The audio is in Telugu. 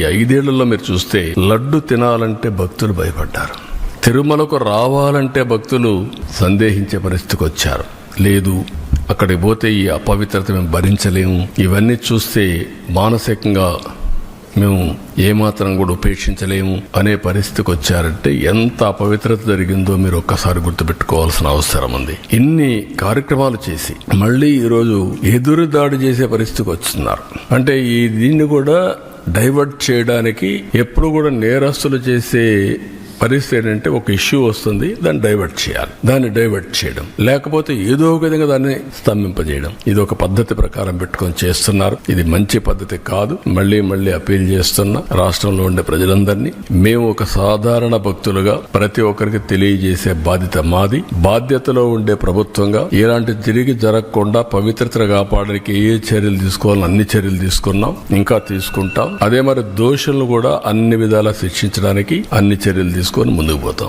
ఈ 5 ఏళ్లలో మీరు చూస్తే లడ్డు తినాలంటే భక్తులు భయపడ్డారు. తిరుమలకు రావాలంటే భక్తులు సందేహించే పరిస్థితికి వచ్చారు. లేదు, అక్కడికి పోతే ఈ అపవిత్రత మేము భరించలేము. ఇవన్నీ చూస్తే మానసికంగా మేము ఏమాత్రం కూడా ఉపేక్షించలేము అనే పరిస్థితికి వచ్చారంటే ఎంత అపవిత్రత జరిగిందో మీరు ఒక్కసారి గుర్తుపెట్టుకోవాల్సిన అవసరం ఉంది. ఇన్ని కార్యక్రమాలు చేసి మళ్ళీ ఈరోజు ఎదురుదాడి చేసే పరిస్థితికి వస్తున్నారు. అంటే దీన్ని కూడా డైవర్ట్ చేయడానికి ఎప్పుడు కూడా నేరస్తులు చేసే పరిస్థితి ఏంటంటే ఒక ఇష్యూ వస్తుంది, దాన్ని డైవర్ట్ చేయాలి, దాన్ని డైవర్ట్ చేయడం, లేకపోతే ఏదో ఒక విధంగా దాన్ని స్తంభింపజేయడం. ఇది ఒక పద్ధతి ప్రకారం పెట్టుకొని చేస్తున్నారు. ఇది మంచి పద్ధతి కాదు. మళ్లీ అపీల్ చేస్తున్నా రాష్ట్రంలో ఉండే ప్రజలందరినీ, మేము ఒక సాధారణ భక్తులుగా ప్రతి ఒక్కరికి తెలియజేసే బాధ్యత మాది. బాధ్యతలో ఉండే ప్రభుత్వంగా ఇలాంటి తిరిగి జరగకుండా పవిత్రతను కాపాడడానికి ఏ చర్యలు తీసుకోవాలని అన్ని చర్యలు తీసుకున్నాం, ఇంకా తీసుకుంటాం. అదే మరి దోషులను కూడా అన్ని విధాలా శిక్షించడానికి అన్ని చర్యలు తీసుకొని ముందుకు పోతాం.